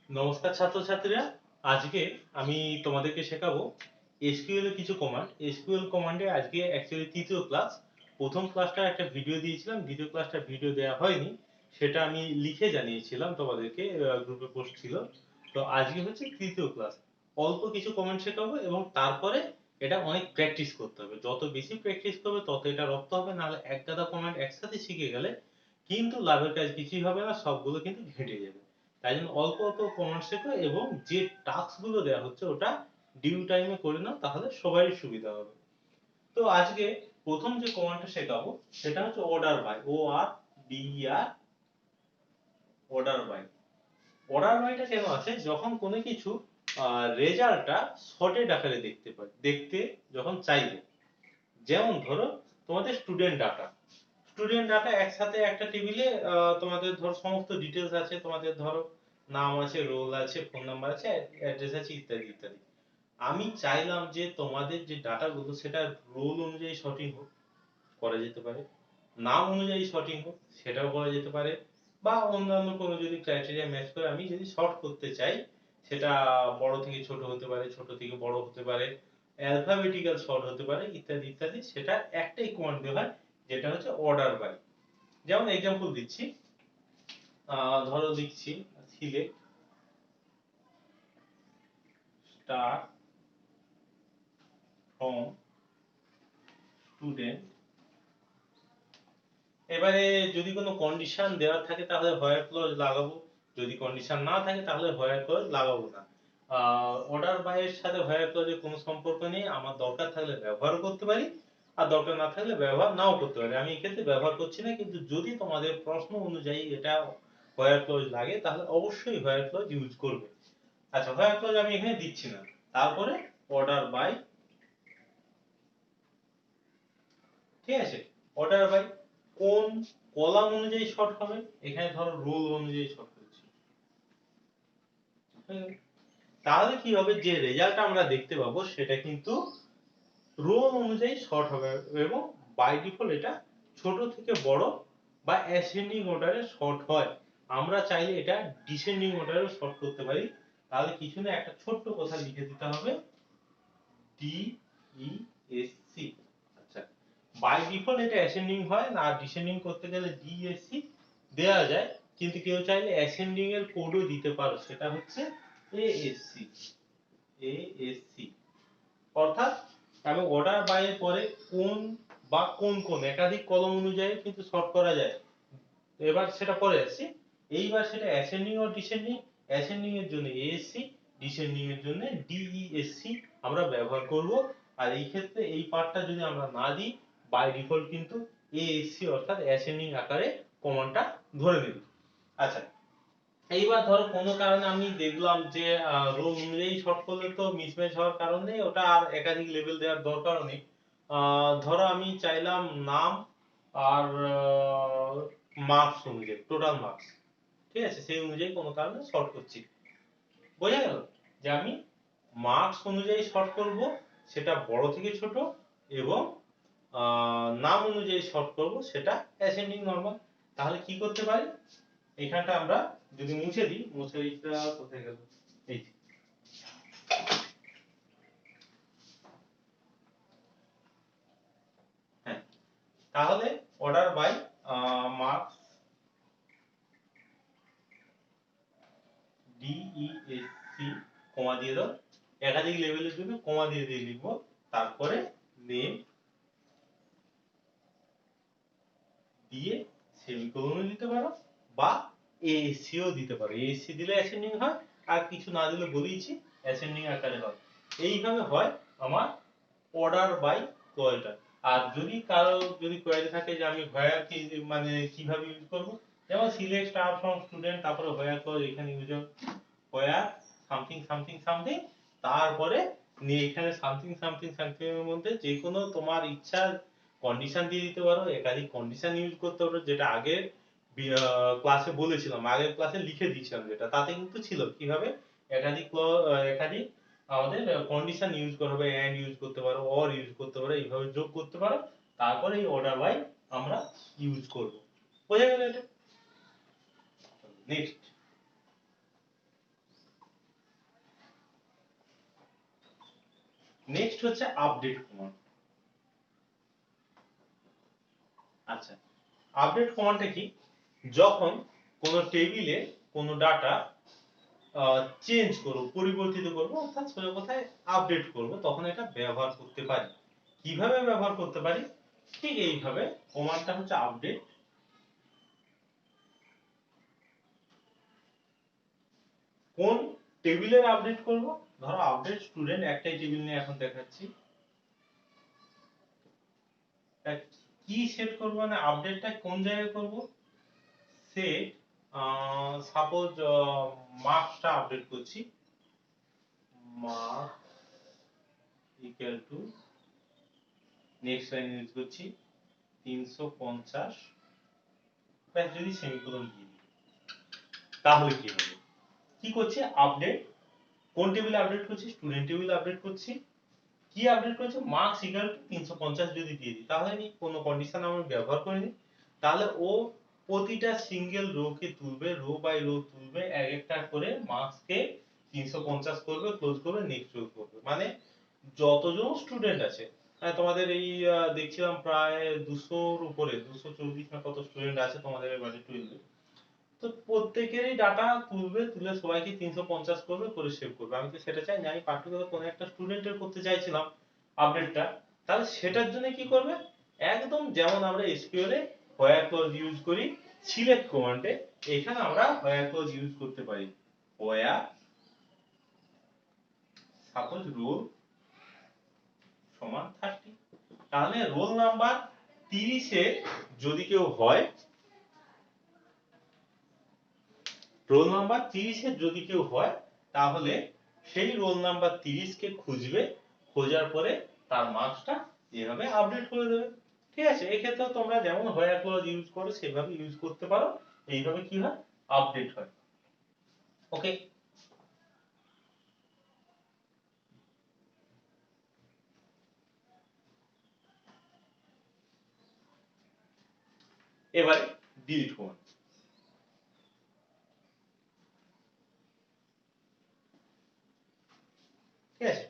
নমস্কার ছাত্রছাত্রীরা, আজকে আমি তোমাদেরকে শেখাবো এসকিউএল এর কিছু কমান্ড। এসকিউএল কমান্ডে আজকে অ্যাকচুয়ালি তৃতীয় ক্লাস। প্রথম ক্লাসটা একটা ভিডিও দিয়েছিলাম, দ্বিতীয় ক্লাসটা ভিডিও দেওয়া হয়নি, সেটা আমি লিখে জানিয়েছিলাম তোমাদেরকে, গ্রুপে পোস্ট ছিল। তো আজকে হচ্ছে তৃতীয় ক্লাস। অল্প কিছু কমান্ড শেখাবো এবং তারপরে এটা অনেক প্র্যাকটিস করতে হবে। যত বেশি প্র্যাকটিস করবে তত এটা রপ্ত হবে, নাহলে এক গাদা কমান্ড একসাথে শিখে গেলে কিন্তু লাভের কাজ কিছুই হবে না, সবগুলো কিন্তু ঘেঁটে যাবে। তাই জন্য অল্প অল্প কমান্ড শেখো এবং যে টাস্ক গুলো দেওয়া হচ্ছে ওটা ডিউ টাইমে করে নাও, তাহলে সবারই সুবিধা হবে। তো আজকে প্রথম যে কমান্ডটা শেখাবো সেটা হচ্ছে order by, ORDER, order by. Order বাইটা কেন আছে? যখন কোনো কিছু রেজাল্টটা শর্টেড আকারে দেখতে যখন চাইবে, যেমন ধরো তোমাদের স্টুডেন্ট ডাটা একসাথে একটা টেবিলে, তোমাদের ধরো সমস্ত ডিটেলস আছে, তোমাদের ধরো নাম আছে, রোল আছে, ফোন নাম্বার আছে, অ্যাড্রেস আছে, ইত্যাদি ইত্যাদি। আমি চাইলাম যে তোমাদের যে ডাটাগুলো সেটা রোল অনুযায়ী সঠিক হোক, করা যেতে পারে। নাম অনুযায়ী সঠিক হোক, সেটাও করা যেতে পারে। বা অন্যান্য কোনো যদি ক্রাইটেরিয়া ম্যাচ করে আমি যদি শর্ট করতে চাই, সেটা বড় থেকে ছোট হতে পারে, ছোট থেকে বড় হতে পারে, অ্যালফাবেটিক্যাল শর্ট হতে পারে, ইত্যাদি ইত্যাদি। সেটা একটাই কমান্ড দেওয়া হয়, যেটা হচ্ছে অর্ডার বাই। যেমন এক্সাম্পল দিচ্ছি, ধরো লিখছি সিলেক্ট স্টার ফ্রম স্টুডেন্ট। এবারে যদি কোনো কন্ডিশন দেওয়া থাকে তাহলে হোয়ার ক্লজ লাগাবো, যদি কন্ডিশন না থাকে তাহলে হোয়ার ক্লজ লাগাবো না। অর্ডার বাই এর সাথে হোয়ার ক্লজের কোনো সম্পর্ক নেই, আমার দরকার থাকলে ব্যবহার করতে পারি, আর দরকার না থাকলে ব্যবহার নাও করতে পারি। আমি এক্ষেত্রে ব্যবহার করছি না, কিন্তু যদি তোমাদের প্রশ্ন অনুযায়ী এটা হোয়ার ক্লজ লাগে তাহলে অবশ্যই হোয়ার ক্লজ ইউজ করবে। আচ্ছা, হোয়ার ক্লজ আমি এখানে দিচ্ছি না। তারপরে অর্ডার বাই, ঠিক আছে। অর্ডার বাই কোন কলাম অনুযায়ী শর্ট হবে, এখানে ধরো রোল অনুযায়ী শর্ট করেছি। তাহলে কি হবে, যে রেজাল্ট আমরা দেখতে পাবো সেটা কিন্তু রোল অনুযায়ী শর্ট হবে এবং বাই ডিফল্ট এটা ছোট থেকে বড় বা অ্যাসেন্ডিং অর্ডারে শর্ট হয়। আমরা চাইলে এটা ডিসেন্ডিং অর্ডারেও শর্ট করতে পারি। তাহলে কিছু না, একটা ছোট্ট কথা লিখে দিতে হবে, DESC। আচ্ছা, বাই ডিফল্ট এটা অ্যাসেন্ডিং হয় না, ডিসেন্ডিং করতে গেলে DESC দেওয়া যায়, কিন্তু কেউ চাইলে অ্যাসেন্ডিং এর কোডও দিতে পারো, সেটা হচ্ছে ASC। ASC অর্থাৎ আমি অর্ডার বাই এর পরে কোন বা কোন একাধিক কলম অনুযায়ী কিন্তু শর্ট করা যায়। এবার সেটা পরে আসছি। এইবার সেটা অ্যাসেন্ডিং ও ডিসেন্ডিং, অ্যাসেন্ডিং এর জন্য এএসসি, ডিসেন্ডিং এর জন্য ডিইএসসি আমরা ব্যবহার করব। আর এই ক্ষেত্রে এই পার্টটা যদি আমরা না দিই, বাই ডিফল্ট কিন্তু এএসসি অর্থাৎ অ্যাসেন্ডিং আকারে কমান্ডটা ধরে নেবে। আচ্ছা, এইবার ধরো কোনো কারণে আমি দেখলাম যে রো অনুযায়ী শর্ট করলে তো মিসম্যাচ হওয়ার কারণে ওটা আর একাধিক লেভেল দেওয়ার দরকার নেই। ধরো আমি চাইলাম নাম আর মার্কস অনুযায়ী, টোটাল মার্কস, ঠিক আছে, সেই অনুযায়ী কোনো কারণে শর্ট করছি। বোঝা গেল যে আমি মার্কস অনুযায়ী শর্ট করব, সেটা বড় থেকে ছোট, এবং নাম অনুযায়ী শর্ট করব, সেটা অ্যাসেন্ডিং নরমাল। তাহলে কি করতে পারি, এখানটা আমরা যদি মুছে দিই, মুছেটা কোথায় গেল, এই যে। হ্যাঁ, তাহলে অর্ডার বাই মার্কস, DESC, কমা দিয়ে দাও, একাধিক লেভেলের জন্য কমা দিয়ে দিয়ে লিখবো, তারপরে নেম দিয়ে সেমিকোলনও দিতে পারো, বা এএসসিও দিতে পারো। এএসসি দিলে অ্যাসেন্ডিং হয়, আর কিছু না দিলে বলেইছি অ্যাসেন্ডিং আকারে হয়। এইভাবে হয় আমার অর্ডার বাই ক্লজটা। আর যদি কারো যদি কোয়েরি থাকে যে আমি হোয়ার কি মানে কিভাবে ইউজ করব, যেমন সিলেক্ট স্টার ফ্রম স্টুডেন্ট, তারপরে হোয়ার ক্লজ এখানে ইউজ হয় হোয়ার সামথিং সামথিং সামথিং, তারপরে নিয়ে এখানে সামথিং সামথিং সামথিং এর মধ্যে যে কোনো তোমার ইচ্ছা কন্ডিশন দিয়ে দিতে পারো, একাধিক কন্ডিশন ইউজ করতে পারো, যেটা আগে ক্লাসে বলেছিলাম, আগের ক্লাসে লিখে দিয়েছিলাম, যেটা তাতে কিন্তু ছিল কিভাবে একাধিক আমাদের কন্ডিশন ইউজ করা হবে, এন্ড ইউজ করতে পারো, অর ইউজ করতে পারো, এইভাবে যোগ করতে পারো। তারপরে এই অর্ডার বাই আমরা ইউজ করব। বোঝা গেল এটা? নেক্সট, নেক্সট হচ্ছে আপডেট কমান্ড। আচ্ছা, আপডেট কমান্ডটা কি? যখন কোনো টেবিলে কোনো ডাটা চেঞ্জ করব, পরিবর্তিত করব, অর্থাৎ সোজা কথায় আপডেট করব, তখন এটা ব্যবহার করতে পারি। কিভাবে ব্যবহার করতে পারি? ঠিক এইভাবে। কমান্ডটা হচ্ছে আপডেট। কোন টেবিলের আপডেট করব? ধরো আপডেট স্টুডেন্ট, একটাই টেবিল নিয়ে এখন দেখাচ্ছি। কি সেট করব, মানে আপডেটটা কোন জায়গায় করব? সেট, সাপোজ মার্কসটা আপডেট করছি, mark equal to, next line use করছি 350, প্লাস যদি সেমিকোলন দিয়ে দিই, তাহলে কি হবে? কি করছি? আপডেট। কোন টেবিলে আপডেট করছি? স্টুডেন্ট টেবিলে আপডেট করছি। কি আপডেট করছি? মার্কস ইকুয়াল টু 350 যদি দিয়ে দিই, তাহলে আমি কোনো কন্ডিশন আমি ব্যবহার করিনি, তাহলে ও প্রতিটা সিঙ্গেল রো কে তুলবে, রো বাই রো তুলবে, এক একটা করে মার্কস কে 350 করবে, ক্লোজ করবে, নেক্সট রো করবে। মানে যতজন স্টুডেন্ট আছে, তোমাদের এই দেখছিলাম প্রায় 200-র উপরে, 240 না কত স্টুডেন্ট আছে তোমাদের এবারে 12, তো প্রত্যেকেরই ডাটা তুলবে, তুলে সবাইকে 350 করবে, করে সেভ করবে। আমি তো সেটা চাই না, আমি পার্টিকুলার কোনো একটা স্টুডেন্টের করতে চাইছিলাম আপডেটটা। তাহলে সেটার জন্য কি করবে? একদম যেমন আমরা এসকিউএল এ হোয়ার ক্লজ ইউজ করি সিলেক্ট কমান্ডে, এখানে আমরা হোয়ার ক্লজ ইউজ করতে পারি। হোয়ার সাপোজ রোল সমান 30, তাহলে রোল নাম্বার 30 এ যদি কেউ হয়, রোল নাম্বার 30 এর যদি কেউ হয়, তাহলে সেই রোল নাম্বার 30 কে খুঁজবে, খোঁজার পরে তার মার্কসটা এভাবে আপডেট করে দেবে। ঠিক আছে? এই ক্ষেত্রে তোমরা যেমন হোয়ার ক্লজ ইউজ করো সেভাবে ইউজ করতে পারো। এইভাবে কি হয়? আপডেট হয়। ওকে, এবারে ডিলিট কমান্ড। ঠিক আছে?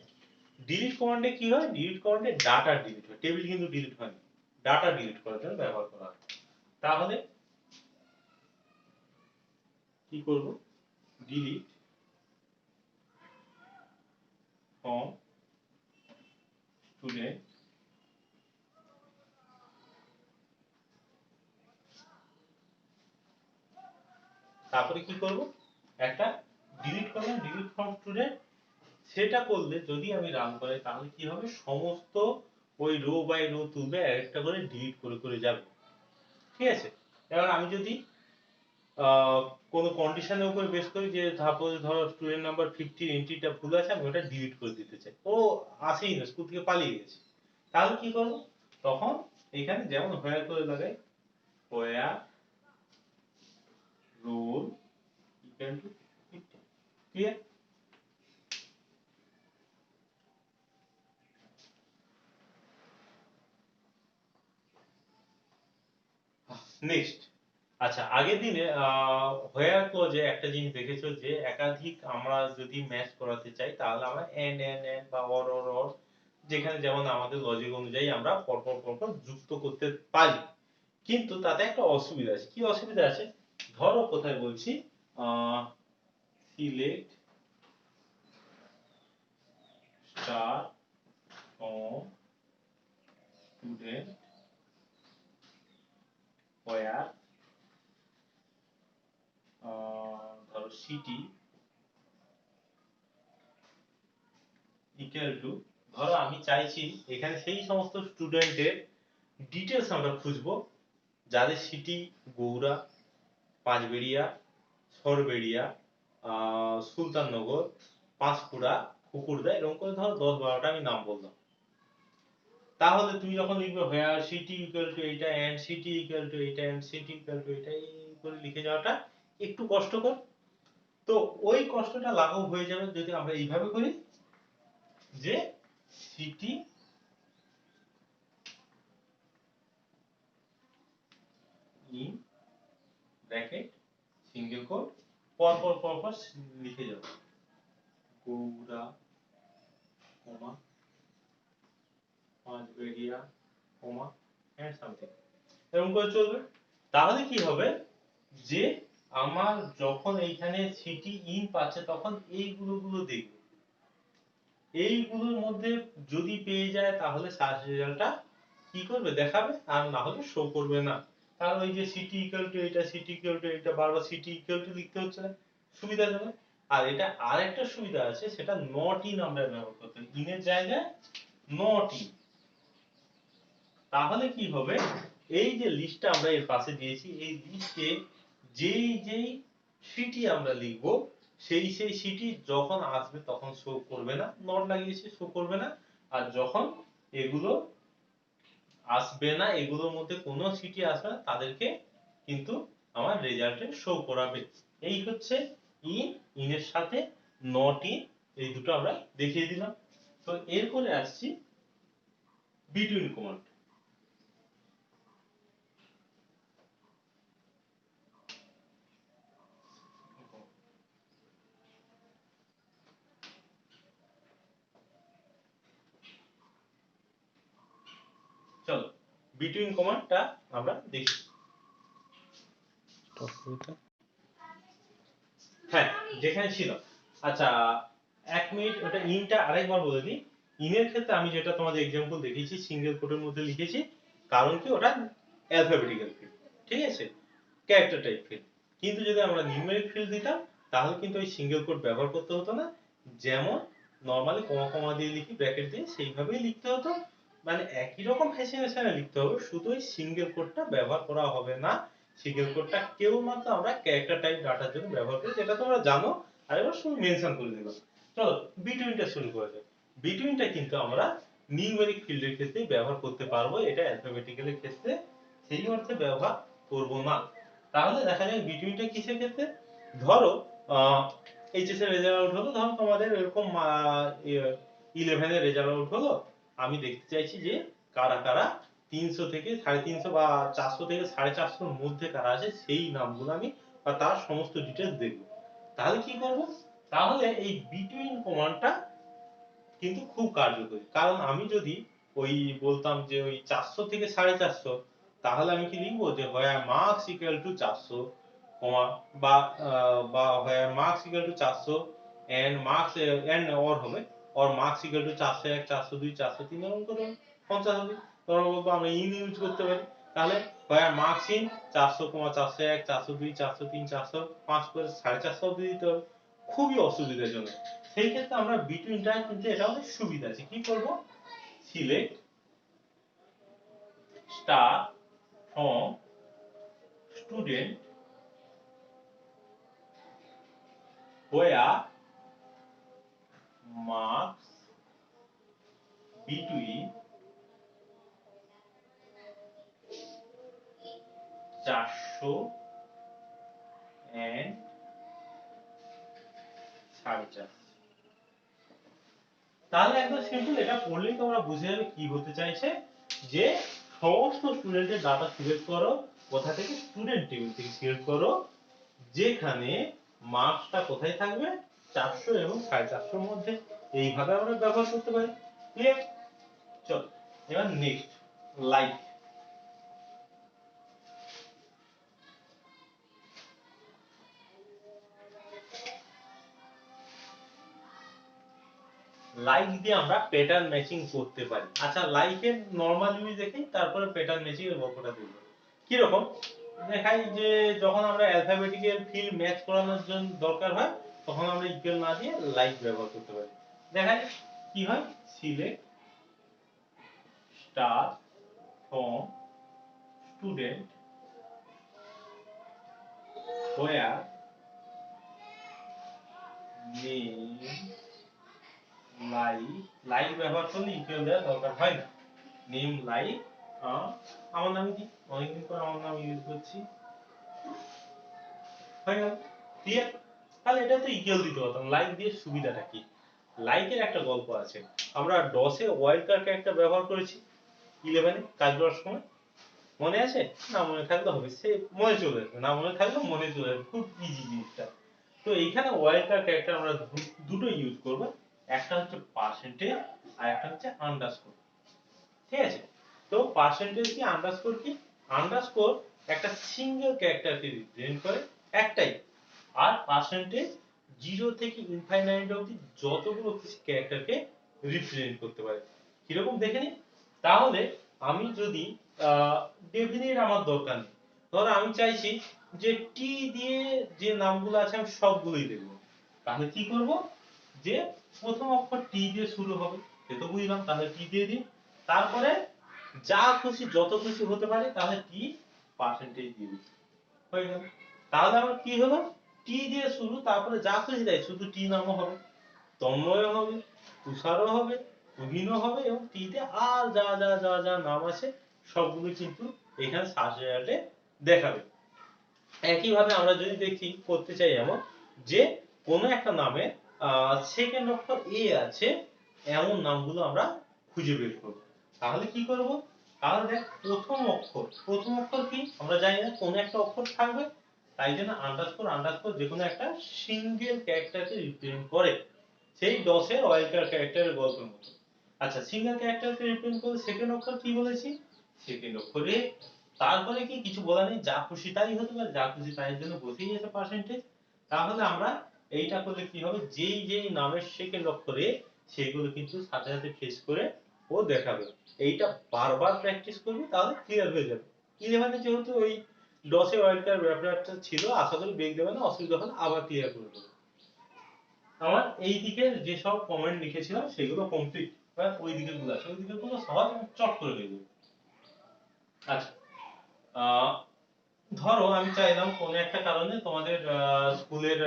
ডিলিট কমান্ডে কি হয়? ডিলিট কমান্ডে ডাটা ডিলিট হয়, টেবিল কিন্তু ডিলিট হয় না, ডাটা ডিলিট করার জন্য ব্যবহার করা হয়। তাহলে কি করব? ডিলিট ফ্রম স্টুডেন্ট, তারপরে কি করব? একটা ডিলিট করলাম, ডিলিট ফ্রম স্টুডেন্ট। সেটা করলে যদি আমি রান করাই, তাহলে কি হবে? সমস্ত ওই রো বাই রো তুলবে, একটা করে ডিলিট করে করে যাবে। ঠিক আছে? এবার আমি যদি কোনো কন্ডিশনের উপর বেস করি, যে ধরো স্টুডেন্ট নাম্বার 50 এন্ট্রিটা ভুল আছে, আমি ওটা ডিলিট করে দিতে চাই, ও আসেই না, স্কুল থেকে পালিয়ে গেছে, তাহলে কি করব? তখন এখানে যেমন হোয়ার করে লাগাই, where roll equal to 50। Clear? Next, আচ্ছা, আগের দিনে হোয়ার ক্লজে একটা জিনিস দেখেছো, যে একাধিক আমরা যদি ম্যাচ করাতে চাই, তাহলে আমরা এন্ড এন্ড এন্ড বা অর অর অর, যেখানে যেমন আমাদের লজিক অনুযায়ী আমরা পরপর পরপর যুক্ত করতে পারি। কিন্তু তাতে একটা অসুবিধা আছে। কি অসুবিধা আছে? ধরো কোথায় বলছি, সিলেক্ট স্টার ফ্রম স্টুডেন্ট হোয়ার, ধরো সিটি ইকুয়াল টু, ধরো আমি চাইছি এখানে সেই সমস্ত স্টুডেন্টের ডিটেলস আমরা খুঁজবো যাদের সিটি গৌড়া, পাঁচবেড়িয়া, সরবেড়িয়া, সুলতাননগর, পাঁশকুড়া, কুকুরদা, এরকম করে ধরো 10-12টা আমি নাম বললাম। তাহলে তুমি যখন লিখবে হোয়ার সিটি ইকুয়াল টু এইটা এন্ড সিটি ইকুয়াল টু এইটা এন্ড সিটি ইকুয়াল টু এইটা, এই করে লিখে যাওয়াটা একটু কষ্টকর। তো ওই কষ্টটা লাঘব হয়ে যাবে যদি আমরা এইভাবে করি, যে city in bracket single quote, পরপর পরপর লিখে যাবো, Gowda, comma, area comma and something এরকম করে চলবে। তাহলে কি হবে যে আমার যখন এইখানে সিটি ইন পাচ্ছে তখন এইগুলো দেখবে, এইগুলোর মধ্যে যদি পেয়ে যায় তাহলে সার্চ রেজাল্টটা কি করবে দেখাবে, আর না হলে শো করবে না। কারণ ওই যে সিটি ইকুয়াল টু এটা, সিটি ইকুয়াল টু এটা, বারবার সিটি ইকুয়াল টু লিখতে হচ্ছে না, সুবিধাজনক। আর এটা আরেকটা সুবিধা আছে, সেটা নট ইন আমরা ব্যবহার করতে পারি, ইনের জায়গায় নট ইন। তাহলে কি হবে, এই যে লিস্টটা আমরা এর পাশে দিয়েছি, এই লিস্টে যেই যেই সিটি আমরা লিখবো সেই সেই সিটি যখন আসবে তখন শো করবে না, নট লাগিয়েছি শো করবে না। আর যখন এগুলো আসবে না, এগুলোর মধ্যে কোনো সিটি আসবে না, তাদেরকে কিন্তু আমার রেজাল্টে শো করাবে। এই হচ্ছে ইন, ইনের সাথে নট ইন, এই দুটো আমরা দেখিয়ে দিলাম। তো এরপরে আসছি বিটুইন কমান্ড। চলো বিটুইন কমান্ডটা আমরা দেখি। হ্যাঁ যেখানে ছিল। আচ্ছা 1 মিনিট, ওটা ইনটা আরেকবার বলে দিই। ইনের ক্ষেত্রে আমি যেটা তোমাদের एग्जांपल দেখিয়েছি সিঙ্গেল কোটের মধ্যে লিখেছি, কারণ কি ওটা অ্যালফাবেটিক্যাল ফিল্ড, ঠিক আছে, ক্যারেক্টার টাইপ ফিল্ড। কিন্তু যদি আমরা নিউমেরিক ফিল্ড দিতাম তাহলে কিন্তু ওই সিঙ্গেল কোট ব্যবহার করতে হতো না, যেমন নরমালি কমা কমা দিয়ে লিখি ব্র্যাকেট দিয়ে সেইভাবেই লিখতে হতো, মানে একই রকম ফ্যাশনে লিখতে হবে, শুধু ওই সিঙ্গেল কোটটা ব্যবহার করা হবে না। সিঙ্গেল কোটটা কেবলমাত্র আমরা ক্যারেক্টার টাইপ ডাটার জন্য ব্যবহার করি, যেটা তোমরা জানো, আর এবার শুধু মেনশন করে দিলাম। চলো বিটুইনটা শুরু করা যাক। বিটুইনটা কিন্তু আমরা নিউমেরিক ফিল্ডের ক্ষেত্রে ব্যবহার করতে পারবো, এটা অ্যালফাবেটিক্যালের ক্ষেত্রে সেই অর্থে ব্যবহার করব না। তাহলে দেখা যায় বিটুইনটা কিসের ক্ষেত্রে, ধরো এইচএস এর রেজাল্ট আউট হলো, ধরো তোমাদের এরকম 11 এর রেজাল্ট আউট হলো, আমি দেখতে চাইছি যে কারা কারা 300 থেকে 350 বা 400 থেকে 450 এর মধ্যে কারা আছে সেই নামগুলো আমি বা তার সমস্ত ডিটেইলস দেখব। তাহলে কি করব, তাহলে এই বিটুইন কমান্ডটা কিন্তু খুব কার্যকরী। কারণ আমি যদি ওই বলতাম যে ওই 400 থেকে 450, তাহলে আমি কি লিখবো যে হয় মার্কস ইকুয়াল টু 400 কমা বা হয় marks equal to 400 and marks and or হবে অর মার্কস ইকুয়াল টু 401 402 403 এরকম করে 50 হবে। তোমরা বলবো আমরা ইন ইউজ করতে পারি, তাহলে হয় মার্কস ইন 400 401 402 403 405 করে 450 অবধি দিতে হবে, খুবই অসুবিধাজনক। সেই ক্ষেত্রে আমরা বিটুইনটা কিন্তু এটা অনেক সুবিধা আছে। কি করব, select star from student where marks between 400 and 450। তাহলে একদম সিম্পল, এটা পড়লেই তোমরা বুঝে যাবে কি হতে চাইছে, যে সমস্ত স্টুডেন্টের ডাটা সিলেক্ট করো, কোথা থেকে, স্টুডেন্ট টেবিল থেকে সিলেক্ট করো, যেখানে মার্কসটা কোথায় থাকবে 400 এবং 450 এর মধ্যে। এইভাবে আমরা ব্যবহার করতে পারি। ক্লিয়ার? চল এবার নেক্সট লাইক। লাইক দিয়ে আমরা প্যাটার্ন ম্যাচিং করতে পারি। আচ্ছা লাইকের নরমাল ইউজ দেখি, তারপরে প্যাটার্ন ম্যাচিং এর গল্পটা দেখব। কি রকম দেখাই, যে যখন আমরা অ্যালফাবেটিক্যাল ফিল্ড ম্যাচ করানোর জন্য দরকার হয়, তখন আমরা ইকুয়াল না দিয়ে লাইক ব্যবহার করতে পারি। দেখাই কি হয়, select star from student where name like, like ব্যবহার করলে ইকুয়াল দেওয়ার দরকার হয় না। নেম লাইক, আমার নাম কি, অনেকদিন পর আমার নাম ইউজ করছি, হয়ে গেল। ক্লিয়ার? তাহলে এটা তো ইকুয়াল দিতে পারতাম, লাইক দিয়ে সুবিধাটা কি, লাইকের একটা গল্প আছে। আমরা ডসে ওয়াইল্ড কার্ড ক্যারেক্টার ব্যবহার করেছি 11 এ কাজ করার সময়, মনে আছে? না মনে থাকলে হবে, সে মনে চলে আসবে, না মনে থাকলে মনে চলে আসবে, খুব ইজি জিনিসটা। তো এইখানে ওয়াইল্ড কার্ড ক্যারেক্টার আমরা দুটো ইউজ করব, একটা হচ্ছে পার্সেন্টেজ আর একটা হচ্ছে আন্ডারস্কোর। ঠিক আছে। তো পার্সেন্টেজ কি আন্ডারস্কোর কি, আন্ডারস্কোর একটা সিঙ্গেল ক্যারেক্টারকে রিপ্রেজেন্ট করে, একটাই। আর পার্সেন্টেজ 0 থেকে ইনফাইনাইট অবধি যতগুলো ক্যারেক্টারকে রিপ্রেজেন্ট করতে পারে। কিরকম দেখে নিন। তাহলে আমি যদি ডেফিনিট আমার দরকার নেই, ধরো আমি চাইছি যে টি দিয়ে যে নামগুলো আছে আমি সবগুলোই দেখবো, তাহলে কি করব, যে প্রথম অক্ষর টি দিয়ে শুরু হবে, সে তো বুঝলাম, তাহলে টি দিয়ে দিই। তারপরে যা খুশি যত খুশি হতে পারে তাহলে টি পার্সেন্টেজ দিয়ে দিই, হয়ে গেল। তাহলে আমার কি হলো, টি দিয়ে শুরু, তারপরে যা খুশি তাই, শুধু টি নামও হবে, তন্ময় হবে, তুষারও হবে, তুহিনও হবে, এবং টিতে আর যা যা যা যা নাম আছে সবগুলো কিন্তু এখানে সার্চ রেজাল্টে দেখাবে। একইভাবে আমরা যদি দেখি করতে চাই এমন, যে কোনো একটা নামে সেকেন্ড অক্ষর এ আছে এমন নামগুলো আমরা খুঁজে বের করব। তাহলে কি করব, তাহলে দেখ প্রথম অক্ষর কি আমরা জানি না, কোন একটা অক্ষর থাকবে, তাই জন্য আন্ডারস্কোর আন্ডারস্কোর যে কোনো একটা সিঙ্গেল ক্যারেক্টারকে রিপ্রেজেন্ট করে, সেই ডসের ওয়াইল্ডকার ক্যারেক্টারের গল্পের মতো। আচ্ছা, সিঙ্গেল ক্যারেক্টারকে রিপ্রেজেন্ট করে সেকেন্ড অক্ষর কি বলেছি, সেকেন্ড অক্ষরে তারপরে কি কিছু বলা নেই, যা খুশি তাই হতে পারে, যা খুশি তাই জন্য বসেই আছে পার্সেন্টেজ। তাহলে আমরা এইটা করলে কি হবে, যেই যেই নামের সেকেন্ড অক্ষরে সেগুলো কিন্তু সাথে সাথে ফেস করে ও দেখাবে। এইটা বারবার প্র্যাকটিস করবি, তাহলে ক্লিয়ার হয়ে যাবে। 11 যেহেতু ওই ডসে ওয়াইল্ডকার ব্যাপারটা ছিল, আশা করি বেগ দেবে না, অসুবিধা হলে আবার ক্লিয়ার করে দেবো। আমার এই দিকের যে সব কমেন্ট লিখেছিলাম সেগুলো কমপ্লিট, এবার ওই দিকের গুলো আছে, ওই দিকের গুলো সহজ, আমি চট করে দিয়ে দেবো। আচ্ছা, ধরো আমি চাইলাম কোন একটা কারণে তোমাদের স্কুলের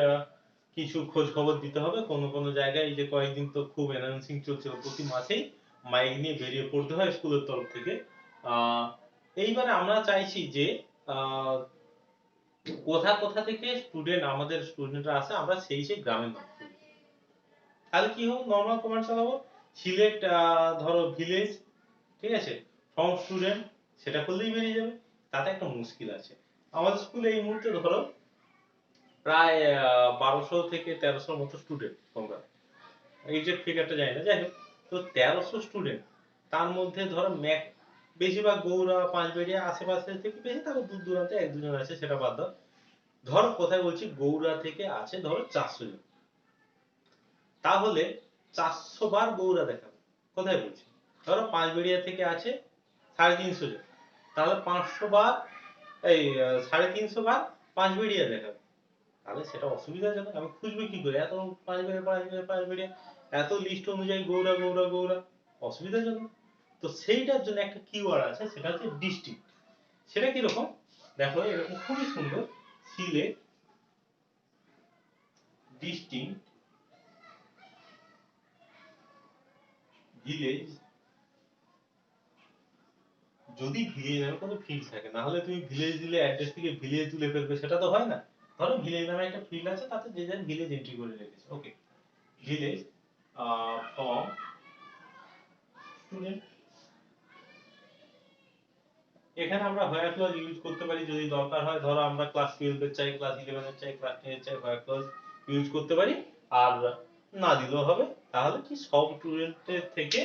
কিছু খোঁজ খবর দিতে হবে, কোন কোন জায়গায় এই যে কয়েকদিন তো খুব অ্যানাউন্সিং চলছিল, প্রতি মাসেই মাইক নিয়ে বেরিয়ে পড়তে হয় স্কুলের তরফ থেকে। এইবারে আমরা চাইছি যে আহ, কোথা কোথা থেকে স্টুডেন্ট, আমাদের স্টুডেন্টরা আছে, আমরা সেই সেই গ্রামের নাম করব। তাহলে কি হবে, নর্মাল কমান্ড চালাবো, সিলেক্ট ধরো ভিলেজ, ঠিক আছে, ফ্রম স্টুডেন্ট, সেটা করলেই বেরিয়ে যাবে। তাতে একটা মুশকিল আছে, আমাদের স্কুলে এই মুহূর্তে ধরো প্রায় 1200 থেকে 1300 মতো স্টুডেন্ট, তোমরা এক্সাক্ট ফিগারটা জানি না, যাই হোক, তো 1300 স্টুডেন্ট, তার মধ্যে ধরো বেশিরভাগ গৌড়া পাঁচবেড়িয়া আশেপাশে থেকে বেশি, তারপর দূর দূরান্তে এক দুজন আছে, সেটা বাদ দাও। ধরো কোথায় বলছি, গৌড়া থেকে আছে ধরো 400 জন, তাহলে 400 বার গৌড়া দেখাবে, কোথায় বলছি, ধরো পাঁচবেড়িয়া থেকে আছে 350 জন, তাহলে 500 বার এই 350 বার পাঁচবেড়িয়া দেখাবে। তাহলে সেটা অসুবিধাজনক, আমি খুঁজবো কি করে, এত পাঁচবেড়িয়া এত লিস্ট অনুযায়ী গৌড়া গৌড়া গৌড়া, অসুবিধাজনক। তো সেইটার জন্য একটা কিওয়ার্ড আছে, সেটা হচ্ছে ডিস্ট্রিক্ট। সেটা কিরকম, দেখো এরকম খুবই সুন্দর, সিলেক্ট ডিস্ট্রিক্ট ভিলেজ, যদি ভিলেজ নামে কোনো ফিল্ড থাকে, না হলে তুমি ভিলেজ দিলে অ্যাড্রেস থেকে ভিলেজ তুলে ফেলবে, সেটা তো হয় না। ধরো ভিলেজ নামে একটা ফিল্ড আছে, তাতে যে যার ভিলেজ এন্ট্রি করে রেখেছে, ওকে, ভিলেজ ফ্রম স্টুডেন্ট। এখানে আমরা হোয়ার ক্লজ ইউজ করতে পারি যদি দরকার হয়, ধরো আমরা ক্লাস 12 এর চাই, ক্লাস 11 এর চাই, ক্লাস 10 এর চাই, হোয়ার ক্লজ ইউজ করতে পারি। আর না দিলেও হবে, তাহলে কি সব স্টুডেন্টের থেকে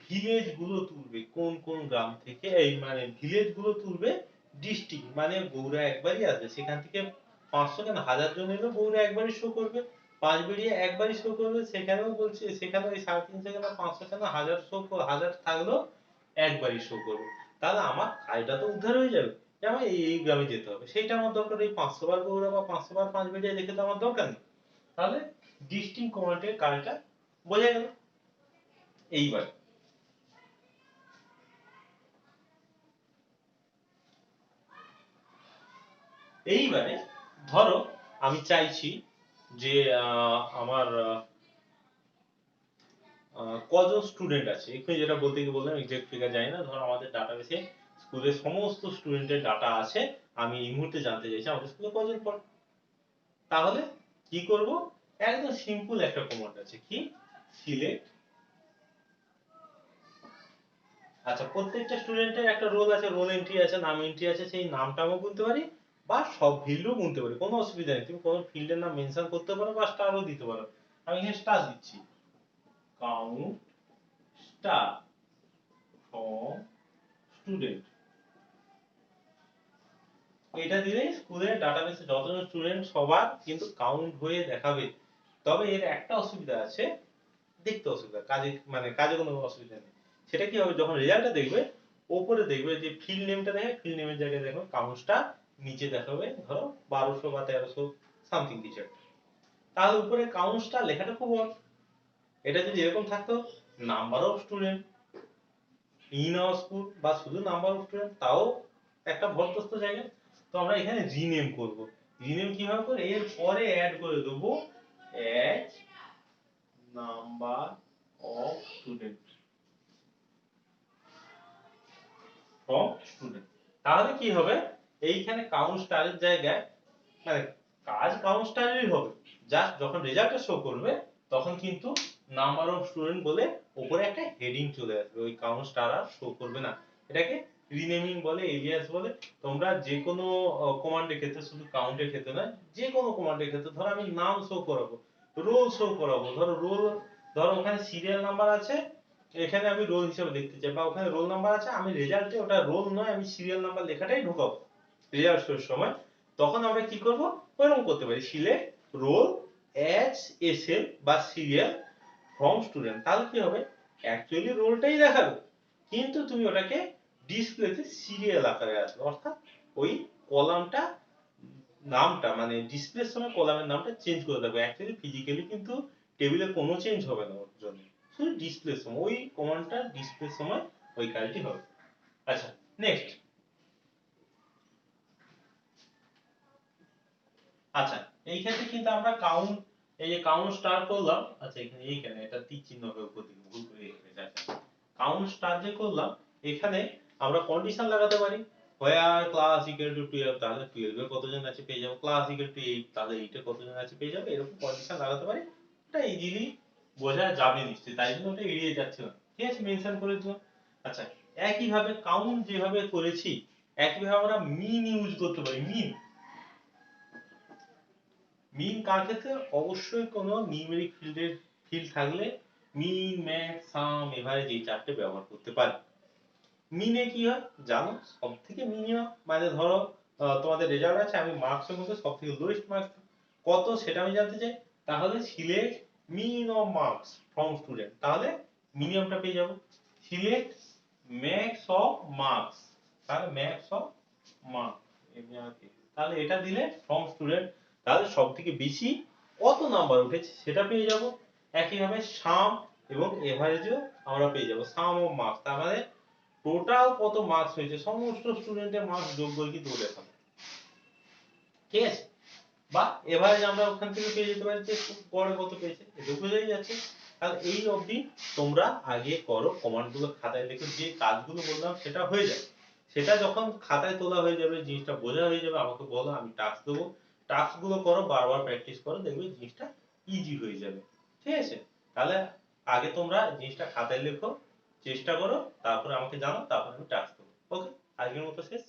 ভিলেজ গুলো তুলবে, কোন কোন গ্রাম থেকে, এই মানে ভিলেজ গুলো তুলবে, ডিস্ট্রিক্ট মানে গৌড়া একবারই আসবে, সেখান থেকে 500 কেন 1000 জন এলেও গৌড়া একবারই শো করবে, পাঁচবেড়িয়া একবারই শো করবে, সেখানেও বলছে, সেখানে ওই 350 কেন 500 কেন 1000 শো, 1000 থাকলেও একবারই শো করবে। তাহলে আমার কাজটা তো উদ্ধার হয়ে যাবে, যে আমার এই গ্রামে যেতে হবে, সেইটা আমার দরকার, এই 500 বার গৌড়া বা 500 বার পাঁচবেড়িয়া দেখে তো আমার দরকার নেই। তাহলে ডিস্ট্রিক্ট কমান্ডের কাজটা বোঝা গেল। এইবার এইবারে ধরো আমি চাইছি যে আমার কজন স্টুডেন্ট আছে, এখানে যেটা বলতে গিয়ে বললাম এক্সাক্ট ফিগার জানি না, ধরো আমাদের ডাটাবেসে স্কুলের সমস্ত স্টুডেন্টের ডাটা আছে, আমি এই মুহূর্তে জানতে চাইছি আমাদের স্কুলে কজন পড়ে। তাহলে কি করব, একদম সিম্পল একটা কমান্ড আছে, কি, সিলেক্ট। আচ্ছা, প্রত্যেকটা স্টুডেন্টের একটা রোল আছে, রোল এন্ট্রি আছে, নাম এন্ট্রি আছে, সেই নামটাও গুনতে পারি বা সব ফিল্ডও গুনতে পারি, কোনো অসুবিধা নেই, তুমি কোনো ফিল্ডের নাম মেনশন করতে পারো বা স্টারও দিতে পারো। আমি এখানে স্টার দিচ্ছি, কাউন্ট স্টার, ফ্রম স্টুডেন্ট। এটা দিলে স্কুলের ডাটাবেসে যতজন স্টুডেন্ট সবার কিন্তু কাউন্ট হয়ে দেখাবে। তবে এর একটা অসুবিধা আছে, দেখতে অসুবিধা, কাজে মানে কাজে কোনো অসুবিধা নেই। সেটা কি হবে, যখন রেজাল্টটা দেখবে ওপরে দেখবে যে ফিল্ড নেমটা দেখে, ফিল্ড নেমের জায়গায় দেখো কাউন্টসটা নিচে দেখাবে ধরো 1200 বা 1300 সামথিং কিছু একটা। তাহলে উপরে কাউন্টসটা লেখাটা খুব অড। এটা যদি এরকম থাকতো number of student in our school বা শুধু নাম্বার অফ স্টুডেন্ট, তাও একটা ভরদস্ত জায়গা। তো আমরা এখানে রিনেম করব। রিনেম কিভাবে করে, এর পরে অ্যাড করে দেবো as number of student from student. তাহলে কি হবে, এইখানে কাউন্ট স্টারের জায়গায় মানে কাজ কাউন্ট স্টারেরই হবে, জাস্ট যখন রেজাল্টটা শো করবে তখন কিন্তু নাম্বার অফ স্টুডেন্ট বলে উপরে একটা হেডিং চলে আসবে, ওই কাউন্ট স্টার আর শো করবে না। এটাকে রিনেমিং বলে, এলিয়াস বলে। তোমরা যে কোনো কমান্ডের ক্ষেত্রে, শুধু কাউন্টের ক্ষেত্রে না, যে কোনো কমান্ডের ক্ষেত্রে, ধরো আমি নাম শো করাবো, রোল শো করাবো, ধরো রোল, ধরো ওখানে সিরিয়াল নাম্বার আছে, এখানে আমি রোল হিসেবে দেখতে চাই, বা ওখানে রোল নাম্বার আছে, আমি রেজাল্টে ওটা রোল নয়, আমি সিরিয়াল নাম্বার লেখাটাই ঢোকাবো রেজাল্ট শোর সময়। তখন আমরা কি করব, ওরকম করতে পারি, সিলেক্ট রোল অ্যাজ এসএল বা সিরিয়াল ফ্রম স্টুডেন্ট। তাহলে কি হবে, অ্যাকচুয়ালি রোলটাই দেখাবে, কিন্তু তুমি ওটাকে ডিসপ্লেতে সিরিয়াল আকারে আসবে, অর্থাৎ ওই কলামটা নামটা মানে ডিসপ্লের সময় কলামের নামটা চেঞ্জ করে দেবে। অ্যাকচুয়ালি ফিজিক্যালি কিন্তু টেবিলে কোনো চেঞ্জ হবে না ওর জন্য, শুধু ডিসপ্লের সময় ওই কমান্ডটা ডিসপ্লের সময় ওই কাজটি হবে। আচ্ছা, নেক্সট। আচ্ছা, এই ক্ষেত্রে কিন্তু আমরা কাউন্ট, এই যে কাউন্ট স্টার করলাম, আচ্ছা এখানে এইখানে এটা টিক চিহ্ন হবে উপর দিকে, ভুল করে এখানে, আচ্ছা কাউন্ট স্টার যে করলাম, এখানে আমরা কন্ডিশন লাগাতে পারি, where class equal to 12, তাহলে 12 এ কতজন আছে পেয়ে যাবো, ক্লাস equal to 8, তাহলে 8 এ কতজন আছে পেয়ে যাবে, এরকম কন্ডিশন লাগাতে পারি। এটা ইজিলি বোঝা যাবে নিশ্চয়ই, তাই জন্য ওটা এড়িয়ে যাচ্ছে না, ঠিক আছে, মেনশন করে দিলাম। আচ্ছা, একই ভাবে কাউন্ট যেভাবে করেছি, একই ভাবে আমরা মিন ইউজ করতে পারি। মিন, মিন কার ক্ষেত্রে, অবশ্যই কোনো নিউমেরিক ফিল্ডের ফিল্ড থাকলে মিন, ম্যাক্স, সাম, এভারেজ এই চারটে ব্যবহার করতে পারি। মিনে কি হয় জানো, সব থেকে মিনিমাম মানে ধরো তোমাদের রেজাল্ট আছে, আমি মার্কসের মধ্যে সব থেকে লোয়েস্ট মার্কস কত সেটা আমি জানতে চাই, তাহলে select min of marks from student, তাহলে মিনিমামটা পেয়ে যাবো। সিলেক্ট ম্যাক্স অফ মার্কস, তাহলে ম্যাক্স অফ মার্কস, তাহলে এটা দিলে ফ্রম স্টুডেন্ট, তাহলে সব থেকে বেশি কত নাম্বার উঠেছে সেটা পেয়ে যাব। একইভাবে সাম এবং এভারেজও আমরা পেয়ে যাব, সাম অফ মার্কস, তার মানে টোটাল কত মার্কস হয়েছে, সমস্ত স্টুডেন্টের মার্কস যোগ করে কিন্তু লেখা, ঠিক আছে। বা এভারেজ আমরা ওখান থেকে পেয়ে যেতে পারি যে গড়ে কত পেয়েছে, এটা বোঝাই যাচ্ছে। তাহলে এই অবধি তোমরা আগে করো, কমান্ড গুলো খাতায় লিখো, যে কাজগুলো বললাম সেটা হয়ে যায়, সেটা যখন খাতায় তোলা হয়ে যাবে, জিনিসটা বোঝা হয়ে যাবে, আমাকে বলো, আমি টাস্ক দেবো, টাস্ক গুলো করো, বারবার প্র্যাকটিস করো, দেখবে জিনিসটা ইজি হয়ে যাবে, ঠিক আছে। তাহলে আগে তোমরা জিনিসটা খাতায় লেখো, চেষ্টা করো, তারপরে আমাকে জানাও, তারপরে আমি টাস্ক দেবো। ওকে, আজকের মতো শেষ।